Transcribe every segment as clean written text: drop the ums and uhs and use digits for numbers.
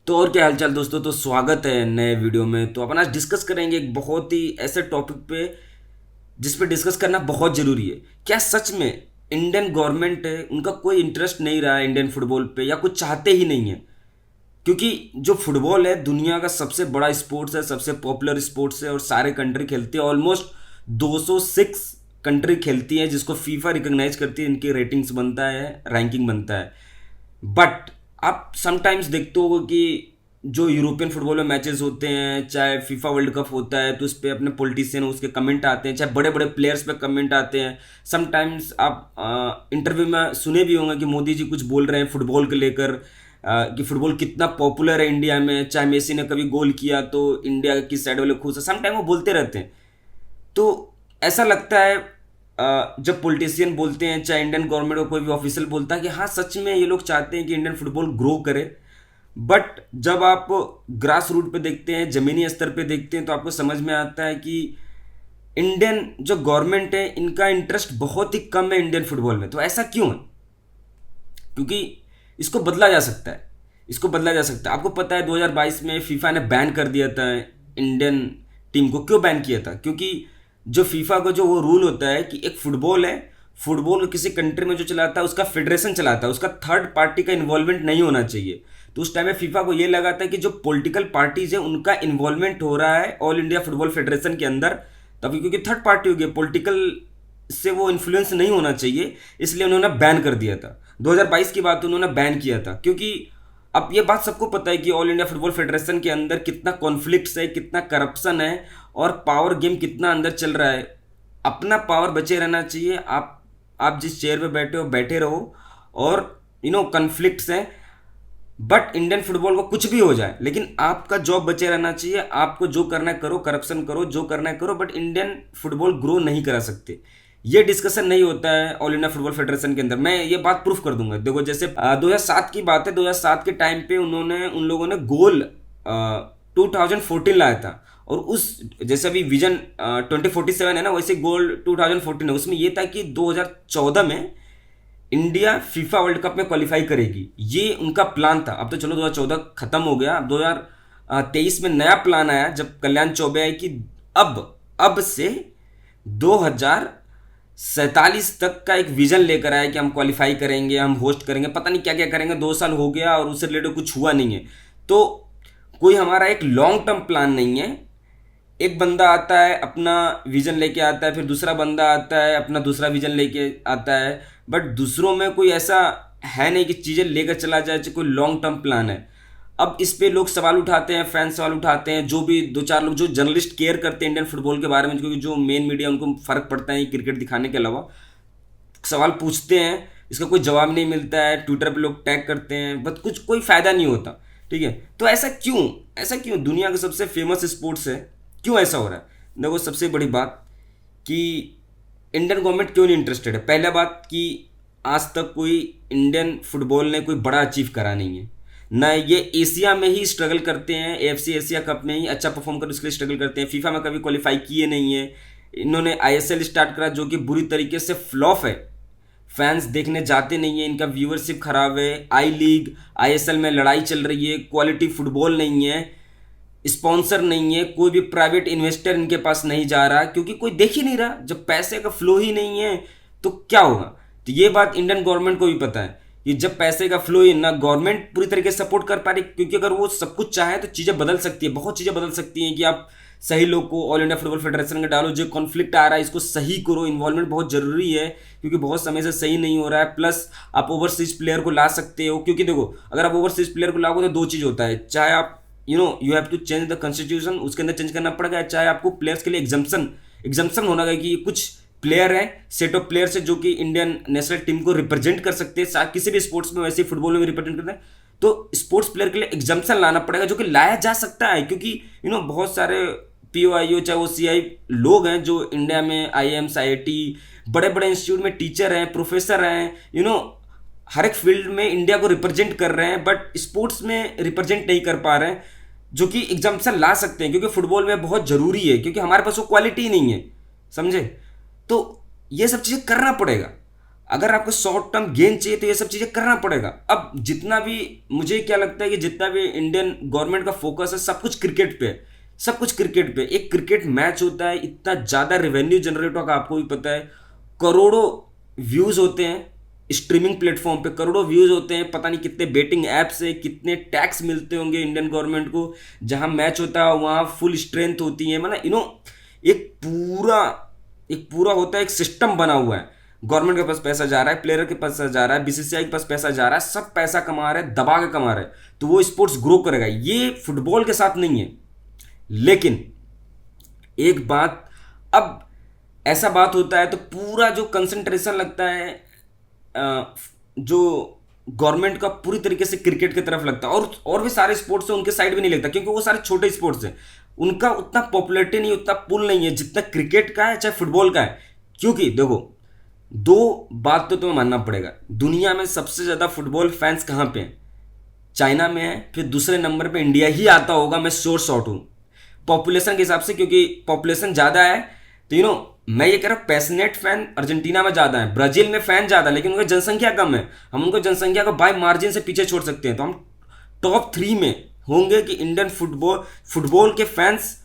तो और क्या हालचाल दोस्तों। तो स्वागत है नए वीडियो में। तो अपन आज डिस्कस करेंगे एक बहुत ही ऐसे टॉपिक पे जिस पे डिस्कस करना बहुत ज़रूरी है। क्या सच में इंडियन गवर्नमेंट है उनका कोई इंटरेस्ट नहीं रहा है इंडियन फुटबॉल पे, या कुछ चाहते ही नहीं है? क्योंकि जो फुटबॉल है दुनिया का सबसे बड़ा स्पोर्ट्स है, सबसे पॉपुलर स्पोर्ट्स है और सारे कंट्री खेलती है। ऑलमोस्ट 206 कंट्री खेलती है जिसको फीफा रिकॉग्नाइज करती है, इनकी रेटिंग्स बनता है, रैंकिंग बनता है। बट आप समटाइम्स देखते हो कि जो यूरोपियन फुटबॉल में मैचेस होते हैं, चाहे फीफा वर्ल्ड कप होता है, तो उस पर अपने पॉलिटिशियन उसके कमेंट आते हैं, चाहे बड़े बड़े प्लेयर्स पे कमेंट आते हैं। समटाइम्स आप इंटरव्यू में सुने भी होंगे कि मोदी जी कुछ बोल रहे हैं फुटबॉल को लेकर, कि फुटबॉल कितना पॉपुलर है इंडिया में, चाहे मेसी ने कभी गोल किया तो इंडिया की साइड वाले खुश है। समटाइम वो बोलते रहते हैं। तो ऐसा लगता है जब पॉलिटिशियन बोलते हैं, चाहे इंडियन गवर्नमेंट का कोई भी ऑफिशियल बोलता है कि हाँ सच में ये लोग चाहते हैं कि इंडियन फुटबॉल ग्रो करे। बट जब आप ग्रास रूट पे देखते हैं, ज़मीनी स्तर पे देखते हैं, तो आपको समझ में आता है कि इंडियन जो गवर्नमेंट है इनका इंटरेस्ट बहुत ही कम है इंडियन फुटबॉल में। तो ऐसा क्यों है? क्योंकि इसको बदला जा सकता है। इसको बदला जा सकता है। आपको पता है 2022 में फीफा ने बैन कर दिया था इंडियन टीम को। क्यों बैन किया था? क्योंकि जो फीफा का जो वो रूल होता है कि एक फुटबॉल है, फुटबॉल किसी कंट्री में जो चलाता है उसका फेडरेशन चलाता है, उसका थर्ड पार्टी का इन्वॉल्वमेंट नहीं होना चाहिए। तो उस टाइम में फीफा को ये लगा था कि जो पॉलिटिकल पार्टीज है उनका इन्वॉल्वमेंट हो रहा है ऑल इंडिया फुटबॉल फेडरेशन के अंदर, तभी क्योंकि थर्ड पार्टी हो गई, पॉलिटिकल से वो इन्फ्लुएंस नहीं होना चाहिए, इसलिए उन्होंने बैन कर दिया था। 2022 की बात उन्होंने बैन किया था। क्योंकि अब ये बात सबको पता है कि ऑल इंडिया फुटबॉल फेडरेशन के अंदर कितना कॉन्फ्लिक्ट्स है, कितना करप्शन है और पावर गेम कितना अंदर चल रहा है। अपना पावर बचे रहना चाहिए। आप जिस चेयर पे बैठे हो बैठे रहो, और कन्फ्लिक्ट्स हैं। बट इंडियन फुटबॉल को कुछ भी हो जाए लेकिन आपका जॉब बचे रहना चाहिए। आपको जो करना है करो, करप्शन करो, जो करना है करो, बट इंडियन फुटबॉल ग्रो नहीं करा सकते। ये डिस्कशन नहीं होता है ऑल इंडिया फुटबॉल फेडरेशन के अंदर। मैं ये बात प्रूफ कर दूंगा। देखो जैसे 2007 की बात है। 2007 के टाइम पे उन लोगों ने गोल 2014 लाया था। और उस जैसे अभी विजन 2047 है ना, वैसे गोल 2014 है। उसमें ये था कि 2014 में इंडिया फीफा वर्ल्ड कप में क्वालिफाई करेगी, ये उनका प्लान था। अब तो चलो 2014 खत्म हो गया। अब 2023 में नया प्लान आया जब कल्याण चौबे आए कि अब से 2047 तक का एक विजन लेकर आया कि हम क्वालिफाई करेंगे, हम होस्ट करेंगे, पता नहीं क्या क्या करेंगे। 2 साल हो गया और उससे रिलेटेड कुछ हुआ नहीं है। तो कोई हमारा एक लॉन्ग टर्म प्लान नहीं है। एक बंदा आता है अपना विजन लेके आता है, फिर दूसरा बंदा आता है अपना दूसरा विजन लेके आता है, बट दूसरों में कोई ऐसा है नहीं कि चीज़ें लेकर चला जाए, कोई लॉन्ग टर्म प्लान है। अब इस पे लोग सवाल उठाते हैं, फैंस सवाल उठाते हैं, जो भी दो चार लोग जो जर्नलिस्ट केयर करते हैं इंडियन फुटबॉल के बारे में, क्योंकि जो मेन मीडिया उनको फ़र्क पड़ता है क्रिकेट दिखाने के अलावा, सवाल पूछते हैं, इसका कोई जवाब नहीं मिलता है, ट्विटर पे लोग टैग करते हैं, बट कुछ कोई फ़ायदा नहीं होता। ठीक है, तो ऐसा क्यों दुनिया का सबसे फेमस स्पोर्ट्स है, क्यों ऐसा हो रहा है? देखो सबसे बड़ी बात कि इंडियन गवर्नमेंट क्यों नहीं इंटरेस्टेड है। पहला बात कि आज तक कोई इंडियन फुटबॉल ने कोई बड़ा अचीव करा नहीं है ना। ये एशिया में ही स्ट्रगल करते हैं, एएफसी एशिया कप में ही अच्छा परफॉर्म कर उसके लिए स्ट्रगल करते हैं। फीफा में कभी क्वालिफाई किए नहीं है। इन्होंने आईएसएल स्टार्ट करा जो कि बुरी तरीके से फ्लॉप है। फैंस देखने जाते नहीं है, इनका व्यूअरशिप खराब है। आई लीग आईएसएल में लड़ाई चल रही है, क्वालिटी फुटबॉल नहीं है, स्पॉन्सर नहीं है, कोई भी प्राइवेट इन्वेस्टर इनके पास नहीं जा रहा क्योंकि कोई देख ही नहीं रहा। जब पैसे का फ्लो ही नहीं है तो क्या होगा? तो ये बात इंडियन गवर्नमेंट को भी पता है कि जब पैसे का फ्लो ही ना गवर्नमेंट पूरी तरीके से सपोर्ट कर पा रही, क्योंकि अगर वो सब कुछ चाहे तो चीज़ें बदल सकती है, बहुत चीज़ें बदल सकती हैं। कि आप सही लोग को ऑल इंडिया फुटबॉल फेडरेशन में डालो, जो कॉन्फ्लिक्ट आ रहा है इसको सही करो। इन्वॉल्वमेंट बहुत जरूरी है क्योंकि बहुत समय से सही नहीं हो रहा है। प्लस आप ओवरसीज प्लेयर को ला सकते हो, क्योंकि देखो अगर आप ओवरसीज प्लेयर को लाओगे तो दो चीज़ होता है, चाहे आप you have to change the constitution, उसके अंदर चेंज करना पड़ेगा, चाहे आपको प्लेयर्स के लिए एग्जाम्पशन होना है कि कुछ प्लेयर है, सेट ऑफ प्लेयर्स है जो कि इंडियन नेशनल टीम को रिप्रेजेंट कर सकते हैं, किसी भी स्पोर्ट्स में, वैसे फुटबॉल में भी रिप्रेजेंट करते हैं। तो स्पोर्ट्स प्लेयर के लिए एग्जाम्पशन लाना पड़ेगा, जो कि लाया जा सकता है क्योंकि बहुत सारे पीओआईओ चाहे वो सीआई लोग हैं जो इंडिया में आईएम्स आईआईटी बड़े बड़े इंस्टीट्यूट में टीचर हैं, प्रोफेसर हैं, हर एक फील्ड में इंडिया को रिप्रेजेंट कर रहे हैं, बट स्पोर्ट्स में रिप्रेजेंट नहीं कर पा रहे हैं, जो कि एग्जाम्पशन ला सकते हैं क्योंकि फुटबॉल में बहुत ज़रूरी है, क्योंकि हमारे पास वो क्वालिटी नहीं है। समझे? तो ये सब चीज़ें करना पड़ेगा। अगर आपको शॉर्ट टर्म गेन चाहिए तो ये सब चीज़ें करना पड़ेगा। अब जितना भी मुझे क्या लगता है कि जितना भी इंडियन गवर्नमेंट का फोकस है सब कुछ क्रिकेट पे है, सब कुछ क्रिकेट पे। एक क्रिकेट मैच होता है, इतना ज़्यादा रेवेन्यू जनरेट होगा, आपको भी पता है, करोड़ों व्यूज़ होते हैं स्ट्रीमिंग प्लेटफॉर्म पे, करोड़ों व्यूज़ होते हैं, पता नहीं कितने बेटिंग ऐप्स है, कितने टैक्स मिलते होंगे इंडियन गवर्नमेंट को। जहाँ मैच होता है वहाँ फुल स्ट्रेंथ होती है, मतलब एक पूरा एक पूरा होता है, एक सिस्टम बना हुआ है। गवर्नमेंट के पास पैसा जा रहा है, प्लेयर के पास पैसा जा रहा है, बीसीसीआई के पास पैसा जा रहा है, सब पैसा कमा रहे हैं, दबा के कमा रहे हैं, तो वो स्पोर्ट्स ग्रो करेगा। ये फुटबॉल के साथ नहीं है। लेकिन एक बात, अब ऐसा बात होता है तो पूरा जो कंसंट्रेशन लगता है जो गवर्नमेंट का पूरी तरीके से क्रिकेट की तरफ लगता है, और भी सारे स्पोर्ट्स हैं उनके साइड भी नहीं लगता, क्योंकि वो सारे छोटे स्पोर्ट्स हैं, उनका उतना पॉपुलैरिटी नहीं, उतना पुल नहीं है जितना क्रिकेट का है चाहे फुटबॉल का है। क्योंकि देखो, दो बात तो तुम्हें मानना पड़ेगा, दुनिया में सबसे ज़्यादा फुटबॉल फैंस कहाँ पे हैं? चाइना में है, फिर दूसरे नंबर पे इंडिया ही आता होगा, मैं श्योर शॉट हूँ पॉपुलेशन के हिसाब से, क्योंकि पॉपुलेशन ज़्यादा है। तो मैं ये कह रहा हूँ पैशनेट फैन अर्जेंटीना में ज़्यादा है, ब्राज़ील में फैन ज़्यादा है, लेकिन उनकी जनसंख्या कम है। हम उनको जनसंख्या को बाय मार्जिन से पीछे छोड़ सकते हैं, तो हम टॉप 3 में होंगे कि इंडियन फुटबॉल के फैंस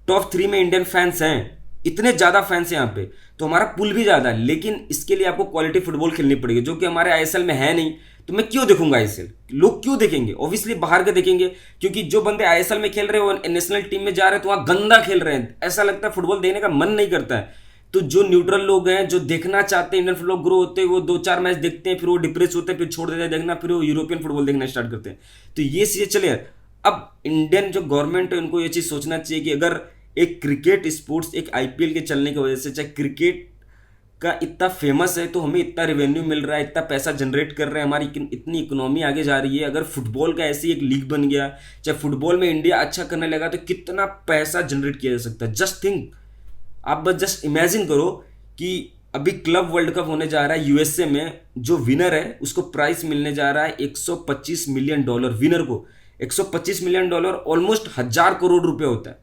टॉप 3 में इंडियन फैंस हैं, इतने ज़्यादा फैंस हैं यहाँ पे, तो हमारा पुल भी ज़्यादा है। लेकिन इसके लिए आपको क्वालिटी फुटबॉल खेलनी पड़ेगी, जो कि हमारे आईएसएल में है नहीं। तो मैं क्यों देखूंगा आईएसएल? लोग क्यों देखेंगे? ऑब्वियसली बाहर के देखेंगे, क्योंकि जो बंदे आईएसएल में खेल रहे हैं वो नेशनल टीम में जा रहे हैं तो वहाँ गंदा खेल रहे हैं, ऐसा लगता है फुटबॉल देखने का मन नहीं करता है। तो जो न्यूट्रल लोग हैं, जो देखना चाहते हैं इंडियन फुटबॉल ग्रो होते हैं, वो 2-4 मैच देखते हैं, फिर वो डिप्रेस होते हैं, फिर छोड़ देते हैं देखना, फिर वो यूरोपियन फुटबॉल देखना स्टार्ट करते हैं। तो ये चीज़ें चले यार। अब इंडियन जो गवर्नमेंट है उनको ये चीज़ सोचना चाहिए कि अगर एक क्रिकेट स्पोर्ट्स एक आईपीएल के चलने की वजह से, चाहे क्रिकेट का इतना फेमस है, तो हमें इतना रेवेन्यू मिल रहा है, इतना पैसा जनरेट कर रहे हैं, हमारी इतनी इकोनॉमी आगे जा रही है। अगर फुटबॉल का ऐसी एक लीग बन गया, चाहे फुटबॉल में इंडिया अच्छा करने लगा, तो कितना पैसा जनरेट किया जा सकता है। जस्ट थिंक, आप बस जस्ट इमेजिन करो कि अभी क्लब वर्ल्ड कप होने जा रहा है यूएसए में, जो विनर है उसको प्राइस मिलने जा रहा है $125 मिलियन। विनर को $125 मिलियन, ऑलमोस्ट 1,000 करोड़ रुपए होता है।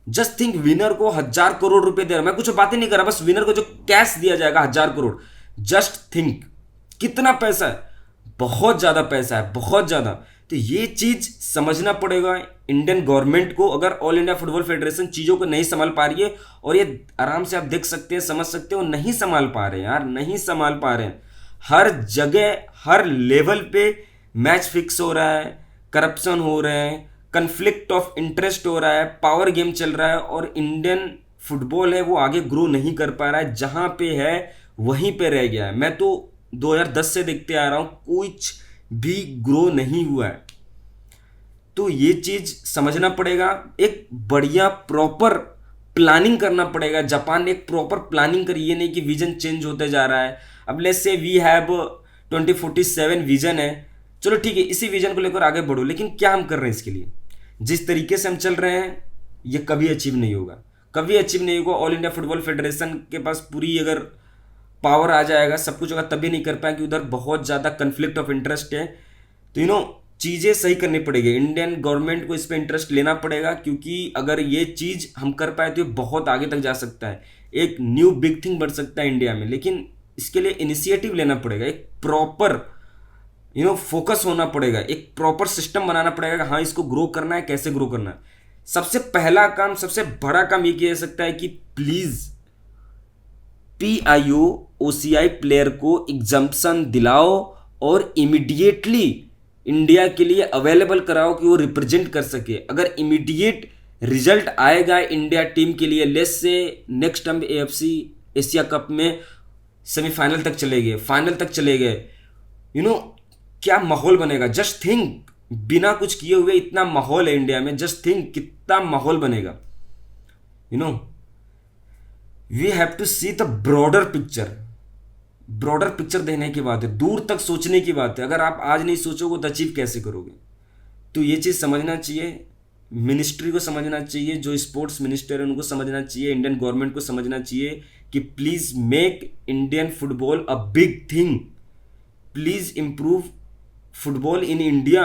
जस्ट थिंक, विनर को 1,000 करोड़ रुपए दे रहा, मैं कुछ बातें नहीं कर रहा, बस विनर को जो कैश दिया जाएगा 1,000 करोड़। जस्ट थिंक कितना पैसा है, बहुत ज्यादा पैसा है, बहुत ज्यादा। तो ये चीज समझना पड़ेगा इंडियन गवर्नमेंट को। अगर ऑल इंडिया फुटबॉल फेडरेशन चीजों को नहीं संभाल पा रही है, और ये आराम से आप देख सकते हैं, समझ सकते हो, नहीं संभाल पा रहे हैं यार, नहीं संभाल पा रहे हैं। हर जगह हर लेवल पे मैच फिक्स हो रहा है, करप्शन हो रहे हैं, कन्फ्लिक्ट ऑफ इंटरेस्ट हो रहा है, पावर गेम चल रहा है, और इंडियन फुटबॉल है वो आगे ग्रो नहीं कर पा रहा है, जहां पे है वहीं पे रह गया है। मैं तो 2010 से देखते आ रहा हूं, कुछ भी ग्रो नहीं हुआ है। तो ये चीज समझना पड़ेगा, एक बढ़िया प्रॉपर प्लानिंग करना पड़ेगा। जापान ने एक प्रॉपर प्लानिंग करी, ये नहीं कि विजन चेंज होते जा रहा है। अब let's say we have 2047 vision है, चलो ठीक है, इसी विजन को लेकर आगे बढ़ो, लेकिन क्या हम कर रहे हैं इसके लिए? जिस तरीके से हम चल रहे हैं ये कभी अचीव नहीं होगा, कभी अचीव नहीं होगा। ऑल इंडिया फुटबॉल फेडरेशन के पास पूरी अगर पावर आ जाएगा, सब कुछ होगा, तभी नहीं कर पाएंगे, उधर बहुत ज़्यादा कन्फ्लिक्ट ऑफ इंटरेस्ट है। तो चीज़ें सही करनी पड़ेगी, इंडियन गवर्नमेंट को इस पर इंटरेस्ट लेना पड़ेगा, क्योंकि अगर ये चीज़ हम कर पाए तो ये बहुत आगे तक जा सकता है, एक न्यू बिग थिंग बढ़ सकता है इंडिया में। लेकिन इसके लिए इनिशिएटिव लेना पड़ेगा, एक प्रॉपर फोकस होना पड़ेगा, एक प्रॉपर सिस्टम बनाना पड़ेगा। हाँ, इसको ग्रो करना है, कैसे ग्रो करना है। सबसे पहला काम, सबसे बड़ा काम ये किया जा सकता है कि प्लीज PIO OCI प्लेयर को एग्जम्पशन दिलाओ और इमीडिएटली इंडिया के लिए अवेलेबल कराओ कि वो रिप्रेजेंट कर सके। अगर इमीडिएट रिजल्ट आएगा इंडिया टीम के लिए, let's say next time AFC Asia cup में सेमीफाइनल तक चले गए, फाइनल तक चले गए, क्या माहौल बनेगा। जस्ट थिंक, बिना कुछ किए हुए इतना माहौल है इंडिया में, जस्ट थिंक कितना माहौल बनेगा। We have to see the broader picture. Broader picture देखने की बात है, दूर तक सोचने की बात है। अगर आप आज नहीं सोचोगे तो अचीव कैसे करोगे? तो ये चीज़ समझना चाहिए, मिनिस्ट्री को समझना चाहिए, जो स्पोर्ट्स मिनिस्टर है उनको समझना चाहिए, इंडियन गवर्नमेंट को समझना चाहिए कि please make Indian football a big thing, please improve football in India,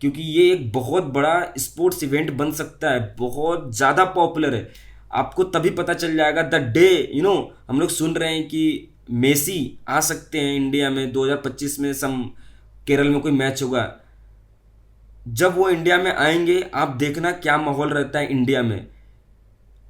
क्योंकि ये एक बहुत बड़ा स्पोर्ट्स इवेंट बन सकता है, बहुत ज़्यादा पॉपुलर है। आपको तभी पता चल जाएगा द डे हम लोग सुन रहे हैं कि मेसी आ सकते हैं इंडिया में 2025 में, सम केरल में कोई मैच होगा, जब वो इंडिया में आएंगे आप देखना क्या माहौल रहता है इंडिया में।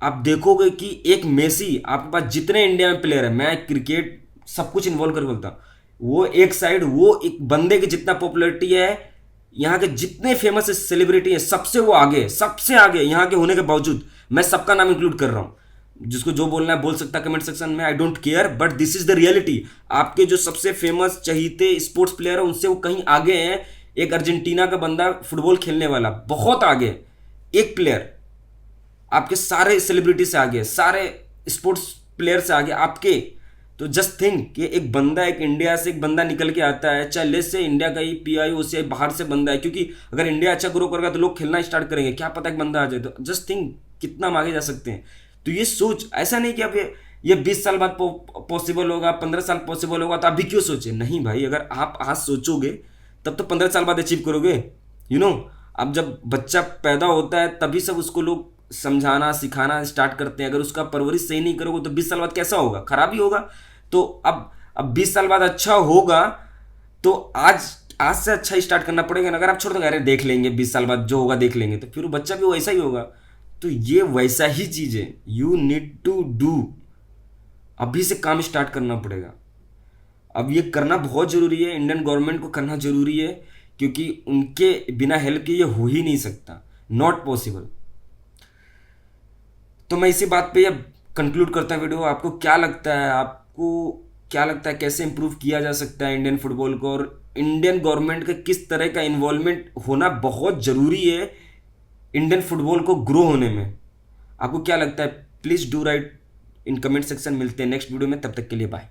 आप देखोगे कि एक मेसी, आपके पास जितने इंडिया में प्लेयर है, मैं क्रिकेट सब कुछ इन्वॉल्व कर बोलता हूँ, वो एक साइड, वो एक बंदे की जितना पॉपुलैरिटी है, यहाँ के जितने फेमस सेलिब्रिटी है सबसे वो आगे, सबसे आगे यहाँ के होने के बावजूद। मैं सबका नाम इंक्लूड कर रहा हूँ, जिसको जो बोलना है बोल सकता है कमेंट सेक्शन में, I don't care, but this is the reality. आपके जो सबसे फेमस चहीते स्पोर्ट्स प्लेयर है उनसे वो कहीं आगे हैं। एक अर्जेंटीना का बंदा फुटबॉल खेलने वाला बहुत आगे, एक प्लेयर आपके सारे सेलिब्रिटी से आगे, सारे स्पोर्ट्स प्लेयर से आगे आपके। तो जस्ट थिंक कि एक बंदा, एक इंडिया से एक बंदा निकल के आता है, चाहे लेस से इंडिया का ही पीआईओ से बाहर से बंदा है, क्योंकि अगर इंडिया अच्छा ग्रो करेगा तो लोग खेलना स्टार्ट करेंगे, क्या पता एक बंदा आ जाए। तो जस्ट थिंक कितना हम आगे जा सकते हैं। तो ये सोच, ऐसा नहीं कि अब ये 20 साल बाद पॉसिबल होगा, 15 साल पॉसिबल होगा, तो अभी क्यों सोचे? नहीं भाई, अगर आप आज सोचोगे तब तो 15 साल बाद अचीव करोगे। अब जब बच्चा पैदा होता है तभी सब उसको लोग समझाना सिखाना स्टार्ट करते हैं। अगर उसका परवरिश सही नहीं करोगे तो 20 साल बाद कैसा होगा? खराब ही होगा। तो अब 20 साल बाद अच्छा होगा तो आज आज से अच्छा स्टार्ट करना पड़ेगा ना। अगर आप छोड़ दो, अरे देख लेंगे 20 साल बाद जो होगा देख लेंगे, तो फिर वो बच्चा भी वैसा ही होगा। तो ये वैसा ही चीज है, यू नीड टू डू, अभी से काम स्टार्ट करना पड़ेगा। अब ये करना बहुत जरूरी है, इंडियन गवर्नमेंट को करना जरूरी है, क्योंकि उनके बिना हेल्प के ये हो ही नहीं सकता, नॉट पॉसिबल। तो मैं इसी बात पे अब कंक्लूड करता हूँ वीडियो। आपको क्या लगता है, कैसे इंप्रूव किया जा सकता है इंडियन फुटबॉल को, और इंडियन गवर्नमेंट का किस तरह का इन्वॉल्वमेंट होना बहुत ज़रूरी है इंडियन फुटबॉल को ग्रो होने में? आपको क्या लगता है? Please do right in comment section. मिलते हैं नेक्स्ट वीडियो में, तब तक के लिए बाय।